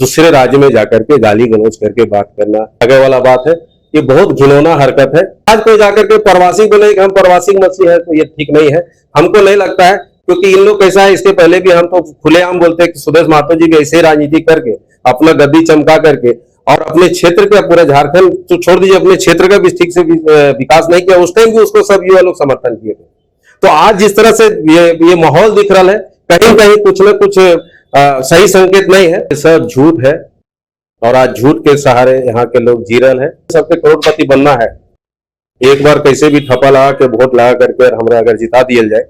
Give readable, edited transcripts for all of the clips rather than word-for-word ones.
दूसरे राज्य में जाकर के गाली गलौज करके बात करना आगे वाला बात है। ये बहुत घिनौना हरकत है। आज कोई जाकर के प्रवासी बोले कि हम प्रवासी मसीह है, तो ये ठीक नहीं है। हमको नहीं लगता है, क्योंकि इन लोग कैसा है, इसके पहले भी हम तो खुलेआम बोलते हैं कि सुदेश महतो जी भी ऐसे राजनीति करके अपना गद्दी चमका करके और अपने क्षेत्र का पूरा झारखंड तो छोड़ दीजिए, अपने क्षेत्र का भी ठीक से विकास नहीं किया। उस टाइम भी उसको सब युवा लोग समर्थन किए थे। तो आज जिस तरह से ये माहौल दिख रहा है, कहीं कहीं कुछ न कुछ सही संकेत नहीं है। सब झूठ है और आज झूठ के सहारे यहाँ के लोग जी रहे हैं। सबके करोड़पति बनना है, एक बार कैसे भी ठप्पा लगा के वोट लगा करके हमें अगर जिता दिया जाए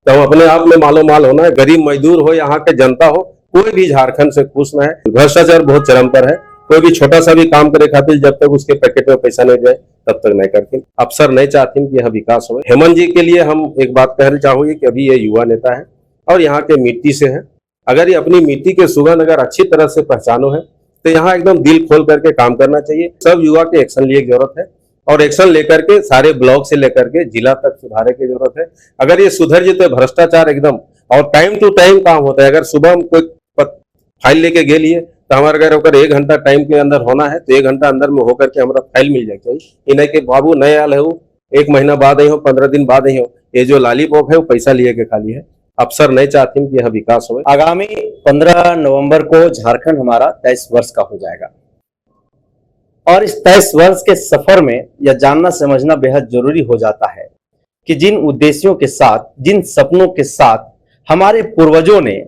तो हम अपने आप में मालो माल होना है। गरीब मजदूर हो, यहाँ के जनता हो, कोई भी झारखंड से खुश न है। भ्रष्टाचार बहुत चरम पर है। कोई भी छोटा सा भी काम करे खातिर जब तक उसके पैकेट में पैसा नहीं जाए तब तक नहीं करते। अफसर नहीं चाहते कि यहाँ विकास हो। हेमंत जी के लिए हम एक बात कहना चाहूंगे कि अभी ये युवा नेता है और यहाँ के मिट्टी से है। अगर ये अपनी मिट्टी के सुगंध अगर अच्छी तरह से पहचानो है तो यहाँ एकदम दिल खोल करके काम करना चाहिए। सब युवा के एक्शन लिए जरूरत है और एक्शन लेकर के सारे ब्लॉक से लेकर के जिला तक सुधारे की जरूरत है। अगर ये सुधर जाए तो भ्रष्टाचार एकदम और टाइम टू टाइम काम होता है। अगर सुबह हम कोई फाइल लेके गए लिए तो हमारे अगर 1 घंटा टाइम के अंदर होना है तो 1 घंटा अंदर में होकर के हमारा फाइल मिल जाए चाहिए। ये नहीं कि बाबू नए आल है, 1 महीना बाद आई हो, 15 दिन बाद आई हो। ये जो लालीपॉप है वो पैसा लिए के खाली है। अफसर नहीं चाहते कि यहाँ विकास हो। आगामी 15 नवंबर को झारखंड हमारा 23 वर्ष का हो जाएगा और इस 23 वर्ष के सफर में यह जानना समझना बेहद जरूरी हो जाता है कि जिन उद्देश्यों के साथ, जिन सपनों के साथ हमारे पूर्वजों ने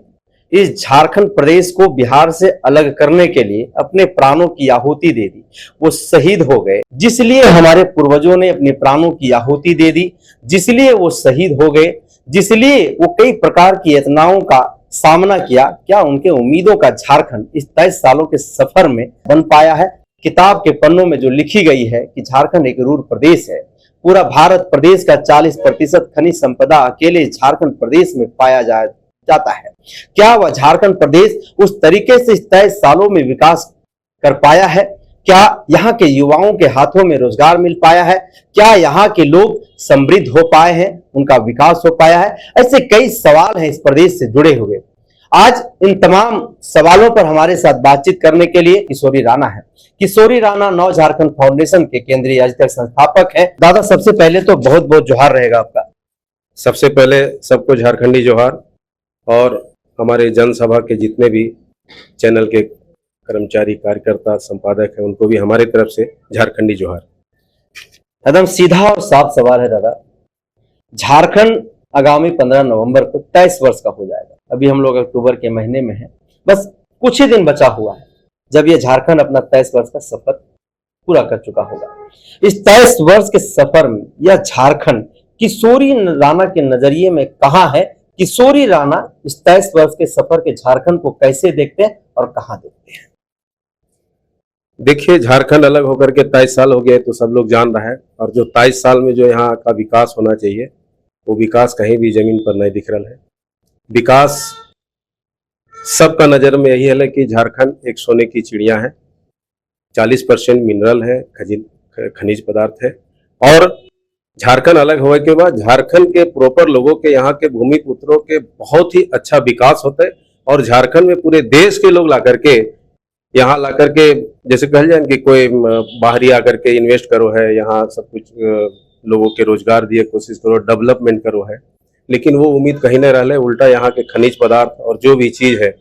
इस झारखंड प्रदेश को बिहार से अलग करने के लिए अपने प्राणों की आहुति दे दी, वो शहीद हो गए। जिसलिए हमारे पूर्वजों ने अपने प्राणों की आहुति दे दी, जिसलिए वो शहीद हो गए, जिसलिए वो कई प्रकार की यातनाओं का सामना किया, क्या उनके उम्मीदों का झारखंड इस 23 सालों के सफर में बन पाया है? किताब के पन्नों में जो लिखी गई है कि झारखंड एक रूर प्रदेश है, पूरा भारत प्रदेश का 40% खनिज संपदा अकेले झारखंड प्रदेश में पाया जाता है। क्या वह झारखंड प्रदेश उस तरीके से इस 23 सालों में विकास कर पाया है? क्या यहाँ के युवाओं के हाथों में रोजगार मिल पाया है? क्या यहाँ के लोग समृद्ध हो पाए हैं, उनका विकास हो पाया है? ऐसे कई सवाल हैं इस प्रदेश से जुड़े हुए। आज इन तमाम सवालों पर हमारे साथ बातचीत करने के लिए किशोरी राणा है। किशोरी राणा नव झारखंड फाउंडेशन के केंद्रीय आयोजक संस्थापक है। दादा, सबसे पहले तो बहुत बहुत जोहार रहेगा आपका। सबसे पहले सबको झारखंडी जोहार और हमारे जनसभा के जितने भी चैनल के कर्मचारी, कार्यकर्ता, संपादक है, उनको भी हमारी तरफ से झारखंडी जोहार। एकदम सीधा और साफ सवाल है दादा। झारखंड आगामी 15 नवंबर को 23 वर्ष का हो जाएगा। अभी हम लोग अक्टूबर के महीने में हैं, बस कुछ ही दिन बचा हुआ है जब ये झारखंड अपना 23 वर्ष का सफर पूरा कर चुका होगा। इस 23 वर्ष के सफर में यह झारखंड किशोरी राणा के नजरिए में कहाँ है? किशोरी राणा इस 23 वर्ष के सफर के झारखंड को कैसे देखते हैं और कहाँ देखते हैं? देखिए, झारखंड अलग होकर के 23 साल हो गए तो सब लोग जान रहे हैं, और जो 23 साल में जो यहाँ का विकास होना चाहिए वो विकास कहीं भी जमीन पर नहीं दिख रहा है। विकास सबका नजर में यही है कि झारखंड एक सोने की चिड़िया है। 40% मिनरल है, खनिज पदार्थ है। और झारखंड अलग होने के बाद झारखंड के प्रॉपर लोगों के, यहाँ के भूमि पुत्रों के बहुत ही अच्छा विकास होता है। और झारखंड में पूरे देश के लोग ला करके यहाँ ला करके, जैसे कह जाए कि कोई बाहरी आकर के इन्वेस्ट करो है, यहाँ सब कुछ लोगों के रोजगार दिए कोशिश करो, डेवलपमेंट करो है, लेकिन वो उम्मीद कहीं नहीं रहा है। उल्टा यहाँ के खनिज पदार्थ और जो भी चीज है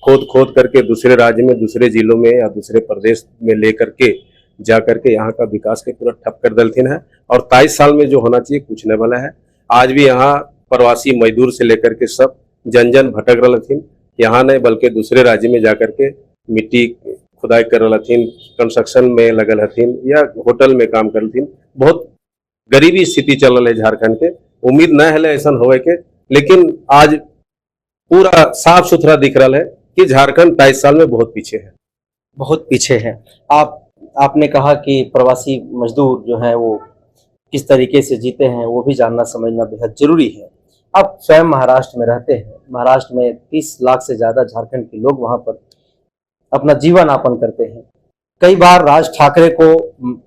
खोद करके दूसरे राज्य में, दूसरे जिलों में या दूसरे प्रदेश में ले करके जा करके यहाँ का विकास के पूरा ठप कर दलथिन है। और 23 साल में जो होना चाहिए कुछ नहीं वाला है। आज भी यहाँ प्रवासी मजदूर से लेकर के सब जन भटक रहा थीन, यहाँ नहीं बल्कि दूसरे राज्य में जाकर के मिट्टी खुदाई कर रहा थीन, कंस्ट्रक्शन में लगल हथिन या होटल में काम कर थीन। बहुत गरीबी स्थिति चल रहा है झारखंड के। उम्मीद न है ऐसा होवे के, लेकिन आज पूरा साफ सुथरा दिख रहा है कि झारखंड 23 साल में बहुत पीछे है, बहुत पीछे है। आपने कहा कि प्रवासी मजदूर जो है वो किस तरीके से जीते हैं वो भी जानना समझना बेहद जरूरी है। आप स्वयं महाराष्ट्र में रहते हैं। महाराष्ट्र में 30 लाख से ज्यादा झारखंड के लोग वहां पर अपना जीवन यापन करते हैं। कई बार राज ठाकरे को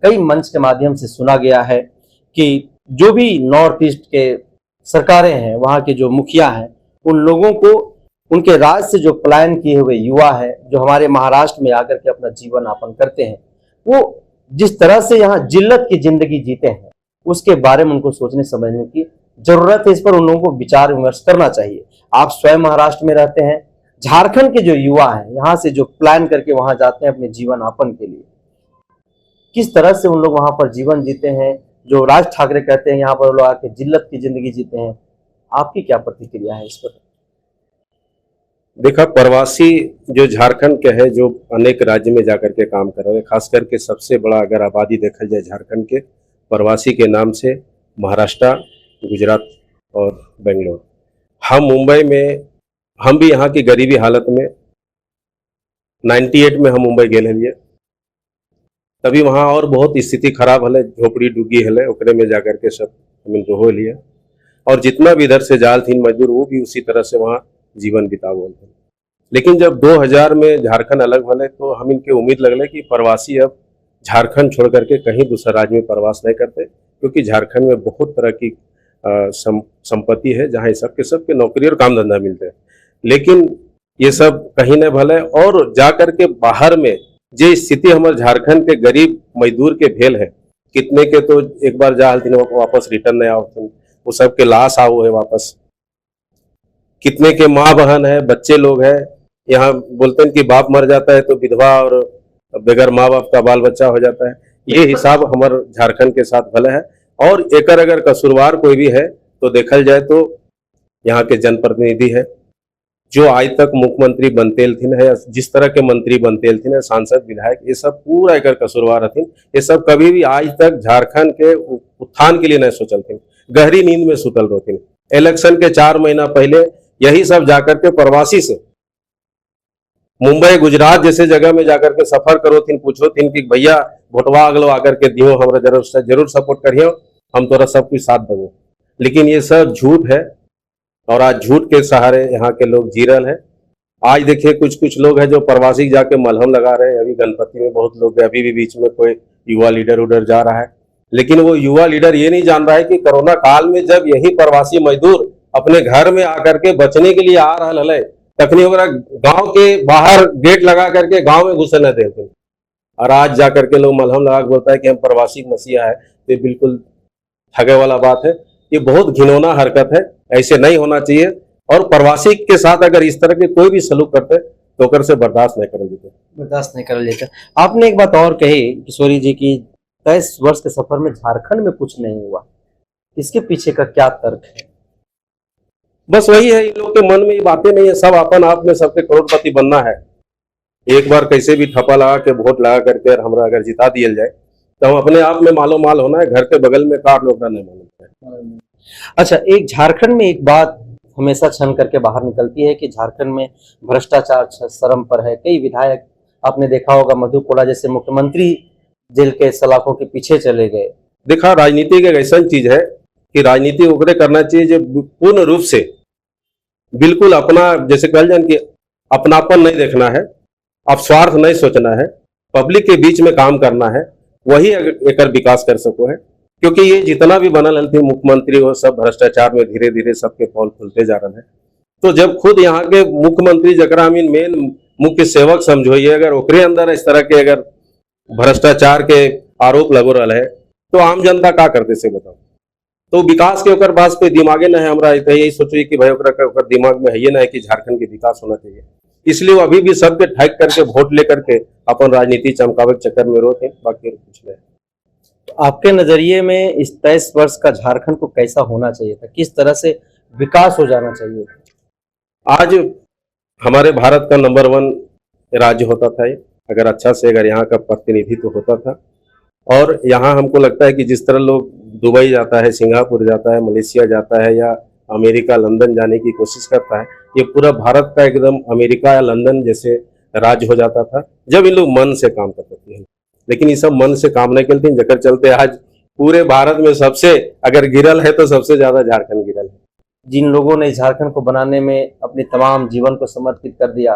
कई मंच के माध्यम से सुना गया है कि जो भी नॉर्थ ईस्ट के सरकारें हैं, वहाँ के जो मुखिया हैं, उन लोगों को उनके राज से जो पलायन किए हुए युवा है, जो हमारे महाराष्ट्र में आकर के अपना जीवन यापन करते हैं, वो जिस तरह से यहाँ जिल्लत की जिंदगी जीते हैं, उसके बारे में उनको सोचने समझने की जरूरत है। इस पर उन लोगों को विचार विमर्श करना चाहिए। आप स्वयं महाराष्ट्र में रहते हैं, झारखंड के जो युवा हैं यहाँ से जो प्लान करके वहां जाते हैं अपने जीवन यापन के लिए, किस तरह से उन लोग वहां पर जीवन जीते हैं, जो राज ठाकरे कहते हैं यहाँ पर लोग आके जिल्लत की जिंदगी जीते हैं, आपकी क्या प्रतिक्रिया है इस पर? देखा, प्रवासी जो झारखंड के है, जो अनेक राज्य में जाकर के काम कर रहे हैं, खास करके सबसे बड़ा अगर आबादी देखा जाए झारखंड के प्रवासी के नाम से महाराष्ट्र, गुजरात और बेंगलोर। हम मुंबई में, हम भी यहाँ की गरीबी हालत में 98 में हम मुंबई गए लिए, तभी वहाँ और बहुत स्थिति खराब हले, झोपड़ी डूबी हले, ओकरे में जाकर के सब हम रहो लिए, और जितना भी इधर से जाल थी मजदूर वो भी उसी तरह से वहाँ जीवन बिताओ बोलते। लेकिन जब 2000 में झारखंड अलग भले तो हम इनके उम्मीद लगले कि प्रवासी अब झारखंड छोड़ करके कहीं दूसरा राज्य में प्रवास नहीं करते, क्योंकि झारखंड में बहुत तरह की संपत्ति है जहाँ सब के नौकरी और काम धंधा मिलते हैं। लेकिन ये सब कहीं न भले, और जा करके बाहर में जे स्थिति हमारे झारखंड के गरीब मजदूर के भेल है, कितने के तो एक बार जा वापस रिटर्न नहीं आओ, वो सब के लाश आओ है वापस, कितने के माँ बहन है, बच्चे लोग है। यहाँ बोलते हैं कि बाप मर जाता है तो विधवा और बगैर माँ बाप का बाल बच्चा हो जाता है। ये हिसाब हमारे झारखंड के साथ भले है, और एकर अगर कसूरवार कोई भी है तो देखल जाए तो यहाँ के जनप्रतिनिधि है, जो आज तक मुख्यमंत्री बनते थे या जिस तरह के मंत्री बनते थे, सांसद विधायक, ये सब पूरा एकर कसूरवार हथिन। ये सब कभी भी आज तक झारखंड के उत्थान के लिए नहीं सोचल थे, गहरी नींद में सुतल रहते। इलेक्शन के 4 महीना पहले यही सब जाकर के प्रवासी से मुंबई गुजरात जैसे जगह में जाकर के सफर करो थी, पूछो थी कि भैया वोटवा अगलो आकर के दियो, हमारा जरूर सपोर्ट करियो, हम तोरा सब कुछ साथ देंगे। लेकिन ये सब झूठ है, और आज झूठ के सहारे यहाँ के लोग जी रहे हैं। आज देखिए कुछ लोग हैं जो प्रवासी जाके मलहम लगा रहे हैं। अभी गणपति में बहुत लोग, अभी भी बीच में कोई युवा लीडर उधर जा रहा है, लेकिन वो युवा लीडर ये नहीं जान रहा है कि कोरोना काल में जब यही प्रवासी मजदूर अपने घर में आकर के बचने के लिए आ रहा है, तखनी गांव के बाहर गेट लगा करके गांव में घुसे न देते, और आज जाकर के लोग मलहम लगा के बोलता है कि हम प्रवासी मसीहा है। ये बिल्कुल ठगे वाला बात है, ये बहुत घिनौना हरकत है, ऐसे नहीं होना चाहिए। और प्रवासी के साथ अगर इस तरह के कोई भी सलूक करते तो ओकर से बर्दाश्त नहीं कर लेते, बर्दाश्त नहीं कर लेते। आपने एक बात और कही किशोरी जी की 23 वर्ष के सफर में झारखंड में कुछ नहीं हुआ, इसके पीछे का क्या तर्क है? बस वही है, इन लोग के मन में ये बातें नहीं है, सब अपन आप में सबके करोड़पति बनना है। एक बार कैसे भी ठप्पा लगा के वोट लगा करके हमरा अगर जिता दिया जाए तो हम अपने आप में मालो माल होना है, घर के बगल में कार लोग नहीं मालूम है। अच्छा, एक झारखंड में एक बात हमेशा छन करके बाहर निकलती है कि झारखंड में भ्रष्टाचार चरम पर है। कई विधायक, आपने देखा होगा मधु कोड़ा जैसे मुख्यमंत्री जेल के सलाखों के पीछे चले गए। देखा, राजनीति एक ऐसा चीज है कि राजनीति ओकरे करना चाहिए जो पूर्ण रूप से बिल्कुल अपना, जैसे कह जाए कि अपनापन नहीं देखना है, अब स्वार्थ नहीं सोचना है, पब्लिक के बीच में काम करना है, वही एक विकास कर सको है। क्योंकि ये जितना भी बनल थी मुख्यमंत्री वो सब भ्रष्टाचार में धीरे धीरे सबके फॉल खुलते जा रहे हैं। तो जब खुद यहाँ के मुख्यमंत्री जकरा मेन मुख्य सेवक समझोइए, अगर ओकरे अंदर इस तरह के अगर भ्रष्टाचार के आरोप लगो रहा है तो आम जनता क्या करते से बताओ। तो विकास के ओकर पास कोई दिमागे न है। हमरा यही सोचिए कि भाई ओकर दिमाग में है ये ना है कि झारखंड के विकास होना चाहिए, इसलिए वो अभी भी सबके ठग करके वोट लेकर के अपन राजनीति चमकावे के चक्कर में रोते, बाकी कुछ नहीं। तो आपके नजरिए में इस 23 वर्ष का झारखंड को कैसा होना चाहिए था, किस तरह से विकास हो जाना चाहिए था? आज हमारे भारत का नंबर 1 राज्य होता था ये, अगर अच्छा से अगर यहाँ का प्रतिनिधित्व होता था। और यहाँ हमको लगता है कि जिस तरह लोग दुबई जाता है, सिंगापुर जाता है, मलेशिया जाता है, या अमेरिका लंदन जाने की कोशिश करता है, ये पूरा भारत का एकदम अमेरिका या लंदन जैसे राज्य हो जाता था जब इन लोग मन से काम करते थे। लेकिन ये सब मन से काम नहीं करते, जकर चलते आज पूरे भारत में सबसे अगर गिरल है तो सबसे ज्यादा झारखंड गिरल है। जिन लोगों ने झारखंड को बनाने में अपने तमाम जीवन को समर्पित कर दिया,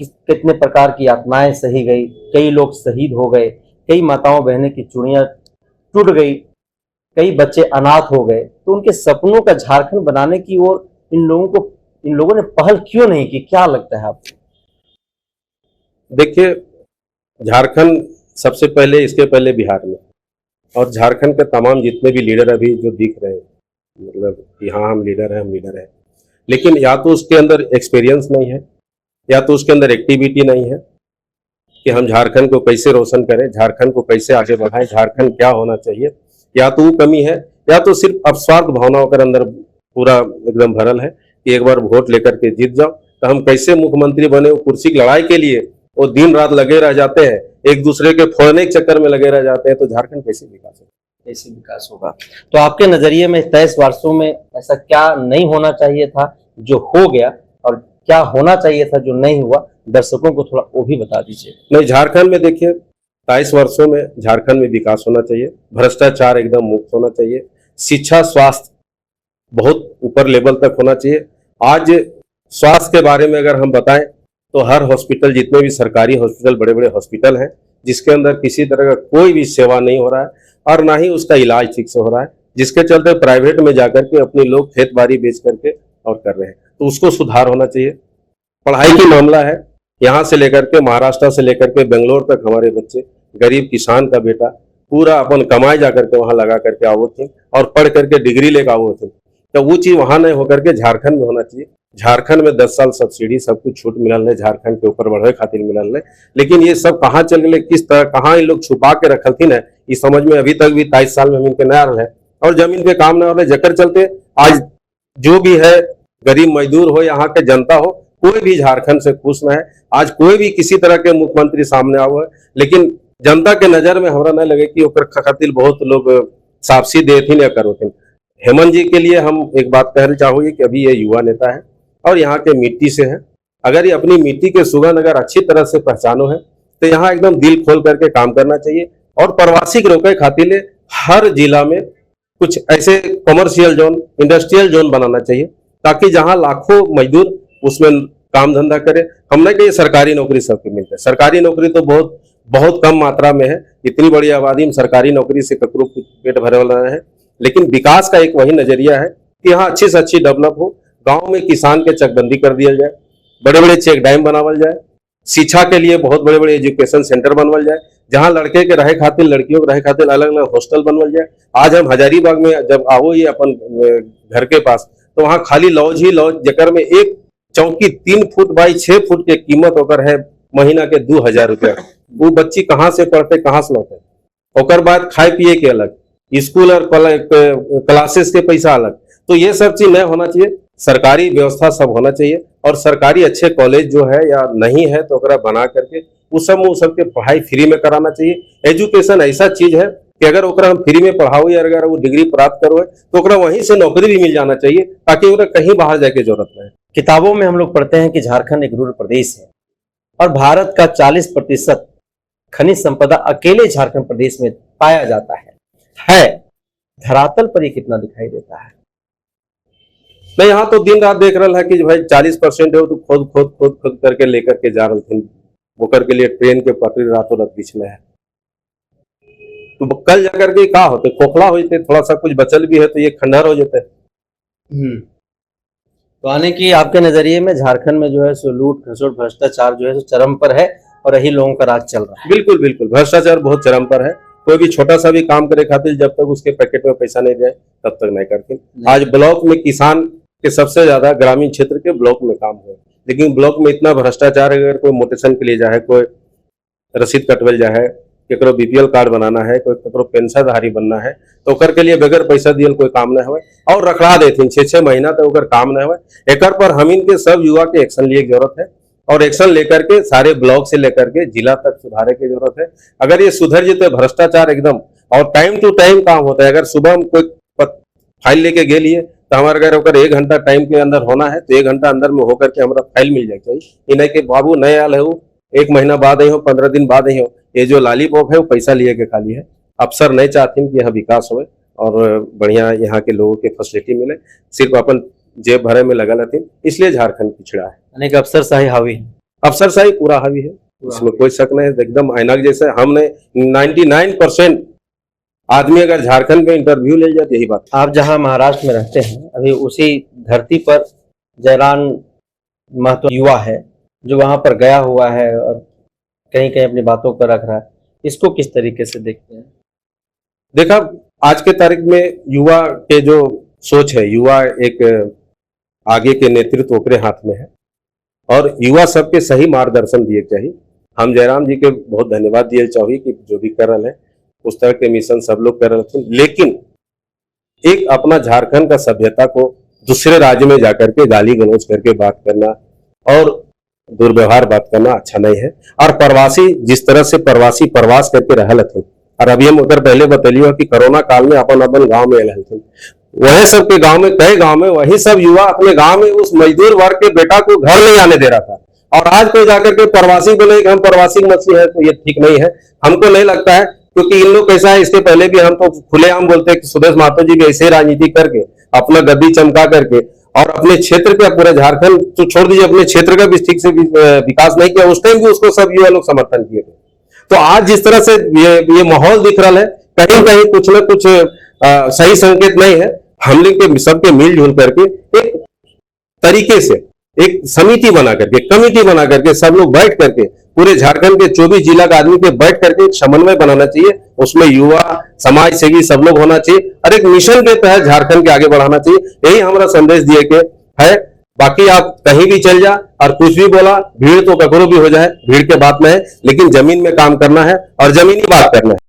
कितने प्रकार की आत्माएं सही गई, कई लोग शहीद हो गए, कई माताओं बहनें की चूड़ियां टूट गई, कई बच्चे अनाथ हो गए। तो उनके सपनों का झारखंड बनाने की ओर इन लोगों को इन लोगों ने पहल क्यों नहीं की, क्या लगता है आपको? देखिए, झारखंड सबसे पहले, इसके पहले बिहार में, और झारखंड के तमाम जितने भी लीडर अभी जो दिख रहे हैं, मतलब कि हाँ हम लीडर हैं, हम लीडर हैं, लेकिन या तो उसके अंदर एक्सपीरियंस नहीं है, या तो उसके अंदर एक्टिविटी नहीं है कि हम झारखंड को कैसे रोशन करें, झारखंड को कैसे आगे बढ़ाएं, झारखंड क्या होना चाहिए, या तो वो कमी है, या तो सिर्फ अपस्वार्थ भावनाओं के अंदर पूरा एकदम भरल है कि एक बार वोट लेकर के जीत जाओ तो हम कैसे मुख्यमंत्री बने। वो कुर्सी की लड़ाई के लिए वो दिन रात लगे रह जाते हैं, एक दूसरे के फोड़ने के चक्कर में लगे रह जाते हैं, तो झारखंड कैसे विकास होगा? कैसे विकास होगा? तो आपके नजरिए में 23 वर्षों में ऐसा क्या नहीं होना चाहिए था जो हो गया, और क्या होना चाहिए था जो नहीं हुआ? दर्शकों को थोड़ा वो भी बता दीजिए। नहीं, झारखंड में देखिए 23 वर्षों में झारखंड में विकास होना चाहिए, भ्रष्टाचार एकदम मुक्त होना चाहिए, शिक्षा स्वास्थ्य बहुत ऊपर लेवल तक होना चाहिए। आज स्वास्थ्य के बारे में अगर हम बताएं तो हर हॉस्पिटल, जितने भी सरकारी हॉस्पिटल, बड़े बड़े हॉस्पिटल हैं, जिसके अंदर किसी तरह का कोई भी सेवा नहीं हो रहा है और ना ही उसका इलाज ठीक से हो रहा है, जिसके चलते प्राइवेट में जाकर के अपने लोग खेत बाड़ी बेच करके और कर रहे हैं, तो उसको सुधार होना चाहिए। पढ़ाई की मामला है, यहाँ से लेकर के महाराष्ट्र से लेकर के बेंगलोर तक हमारे बच्चे, गरीब किसान का बेटा पूरा अपन कमाए जा करके वहाँ लगा करके आओ थे और पढ़ करके डिग्री लेकर आओ थे, तो वो चीज वहां नहीं होकर के झारखंड में होना चाहिए। झारखंड में 10 साल सब्सिडी सब कुछ छूट मिलल है, झारखंड के ऊपर बढ़े खातिर मिलल है, लेकिन ये सब कहाँ चल गए, किस तरह कहाँ इन लोग छुपा के रखलथिन है, इस समझ में अभी तक भी 23 साल में हम इनके नया है, और जमीन पे काम न हो रहे, जकर चलते आज जो भी है, गरीब मजदूर हो, यहाँ के जनता हो, कोई भी झारखंड से खुश न है। आज कोई भी किसी तरह के मुख्यमंत्री सामने आओ है, लेकिन जनता के नजर में हमरा नहीं लगे कि ओकर खातिर बहुत लोग साफसी देथिन या करोथिन। हेमंत जी के लिए हम एक बात कहना चाहूंगी कि अभी ये युवा नेता है और यहाँ के मिट्टी से है, अगर ये अपनी मिट्टी के सुगंध अगर अच्छी तरह से पहचानो है तो यहाँ एकदम दिल खोल करके काम करना चाहिए, और प्रवासी के रोके खातिर हर जिला में कुछ ऐसे कमर्शियल जोन, इंडस्ट्रियल जोन बनाना चाहिए, ताकि जहाँ लाखों मजदूर उसमें काम धंधा करे। हमने कि सरकारी नौकरी सबको मिलता है, सरकारी नौकरी तो बहुत बहुत कम मात्रा में है, इतनी बड़ी आबादी में सरकारी नौकरी से ककरो पेट भरे वाला है, लेकिन विकास का एक वही नजरिया है कि यहाँ अच्छी से अच्छी डेवलप हो, गांव में किसान के चकबंदी कर दिया जाए, बड़े बड़े चेक डैम बनावल जाए, शिक्षा के लिए बहुत बड़े बड़े एजुकेशन सेंटर बनवल जाए, जहाँ लड़के के रहे खातिर, लड़कियों के रहे खातिर अलग अलग हॉस्टल बनवल जाए। आज हम हजारीबाग में जब आओ ये अपन घर के पास, तो वहाँ खाली लॉज ही लॉज, जकर में एक चौकी 3 फुट बाई 6 फुट के कीमत होकर है महीना के 2000 रुपया। वो बच्ची कहाँ से पढ़ते, कहाँ से लौटे, और बाद खाए पिए के अलग, स्कूल और क्लासेस के पैसा अलग, तो ये सब चीज नहीं होना चाहिए। सरकारी व्यवस्था सब होना चाहिए, और सरकारी अच्छे कॉलेज जो है या नहीं है तो ओकरा बना करके उस सब के पढ़ाई फ्री में कराना चाहिए। एजुकेशन ऐसा चीज है कि अगर ओकरा हम फ्री में पढ़ाओ या अगर वो डिग्री प्राप्त करो तो ओकरा वहीं से नौकरी भी मिल जाना चाहिए, ताकि ओकरा कहीं बाहर जाके जरूरत नहीं। किताबों में हम लोग पढ़ते हैं कि झारखंड एक रूरल प्रदेश है और भारत का 40% खनिज संपदा अकेले झारखंड प्रदेश में पाया जाता है। धरातल पर ये कितना दिखाई देता है? मैं यहाँ तो दिन रात देख रहा है कि भाई 40% है, तो खोद करके लेकर के जा रहे थे, वो करके लिए ट्रेन के पटरी रातों रात बिछले है, तो कल जाकर के क्या होते, खोखला होते, थोड़ा सा कुछ बचल भी है तो ये खंडहर हो जाते। तो आने की आपके नजरिए में झारखंड में जो है सो लूट खसोट भ्रष्टाचार जो है सो चरम पर है और यही लोगों का राज चल रहा है। बिल्कुल बिल्कुल, भ्रष्टाचार बहुत चरम पर है। कोई भी छोटा सा भी काम करे खातिर जब तक उसके पैकेट में पैसा नहीं जाए तब तक नहीं करते। आज ब्लॉक में किसान के सबसे ज्यादा ग्रामीण क्षेत्र के ब्लॉक में काम हुए, लेकिन ब्लॉक में इतना भ्रष्टाचार, अगर कोई मोटेशन के लिए जाए, कोई रसीद कटवल जाए, केकरो बीपीएल कार्ड बनाना है, कोई केकरो पेंशनधारी बनना है, तो ओकर के लिए बगैर पैसा दियल कोई काम न हुए और रखड़ा देथिन 6-6 महीना तक ओकर काम न हुए। एकर पर हम इनके सब युवा के एक्शन लिए जरूरत है, और एक्शन लेकर के सारे ब्लॉक से लेकर के जिला तक सुधारे की जरूरत है। अगर ये सुधर जेते भ्रष्टाचार एकदम, और टाइम टू टाइम काम होता है। अगर सुबह हम कोई फाइल लेके गए लिए तो हमारे अगर ओकर 1 घंटा टाइम के अंदर होना है तो 1 घंटा अंदर में होकर के हमारा फाइल मिल जाए चाहिए। इन्हें के बाबू नए आल है, 1 महीना बाद आई हो, 15 दिन बाद आई हो, ये जो लालीपॉप है वो पैसा लिए के खाली है। अफसर नहीं चाहते कि यहाँ विकास हो और बढ़िया यहाँ के लोगों के फैसिलिटी मिले, सिर्फ अपन जेब भरे में लगा लेते, इसलिए झारखंड पिछड़ा है। अनेक अफसरशाही हावी है, अफसरशाही पूरा हावी है, इसमें कोई शक नहीं है। एकदम ऐनक जैसे हमने 99% आदमी अगर झारखंड में इंटरव्यू ले जाते, यही बात। आप जहां महाराष्ट्र में रहते हैं, अभी उसी धरती पर जयराम महतो युवा है जो वहां पर गया हुआ है और कहीं कहीं अपनी बातों पर रख रहा है, इसको किस तरीके से देखते हैं? देखा, आज के तारीख में युवा के जो सोच है, युवा एक आगे के नेतृत्व ओकरे हाथ में है और युवा सबके सही मार्गदर्शन दिए चाहिए। हम जयराम जी के बहुत धन्यवाद दिए चाहिए कि जो भी कर रहे हैं उस तरह के मिशन सब लोग कर रहे थे, लेकिन एक अपना झारखंड का सभ्यता को दूसरे राज्य में जाकर के गाली गलौज करके बात करना और दुर्व्यवहार बात करना अच्छा नहीं है। और प्रवासी जिस तरह से प्रवासी प्रवास करके रहल थे, और अभी हम अगर पहले बतलियो कि कोरोना काल में अपन अपन गांव में रहल थे, वही सबके गांव में, कई गांव में वही सब युवा अपने गांव में उस मजदूर वर्ग के बेटा को घर नहीं आने दे रहा था, और आज कोई जाकर के प्रवासी बोले कि हम प्रवासी मछली है, तो ये ठीक नहीं है। हमको नहीं लगता है, क्योंकि इन लोग कैसा है, इसके पहले भी हम तो खुलेआम बोलते हैं कि सुदेश महतो जी भी ऐसे राजनीति करके अपना गद्दी चमका करके और अपने क्षेत्र का, पूरा झारखंड तो छोड़ दीजिए, अपने क्षेत्र का भी ठीक से विकास नहीं किया। उस टाइम भी उसको सब युवा लोग समर्थन किए थे। तो आज जिस तरह से ये माहौल दिख रहा है, कहीं कहीं कुछ न कुछ सही संकेत नहीं है। हम लोग के सबके मिलजुल करके एक तरीके से एक समिति बना करके, कमेटी बना करके सब लोग बैठ करके, पूरे झारखंड के 24 जिला का आदमी के बैठ करके एक समन्वय बनाना चाहिए। उसमें युवा, समाज सेवी सब लोग होना चाहिए और एक मिशन के तहत झारखंड के आगे बढ़ाना चाहिए। यही हमारा संदेश दिए के है। बाकी आप कहीं भी चल जा और कुछ भी बोला, भीड़ तो ककरो भी हो जाए, भीड़ के बात में है, लेकिन जमीन में काम करना है और जमीनी बात करना है।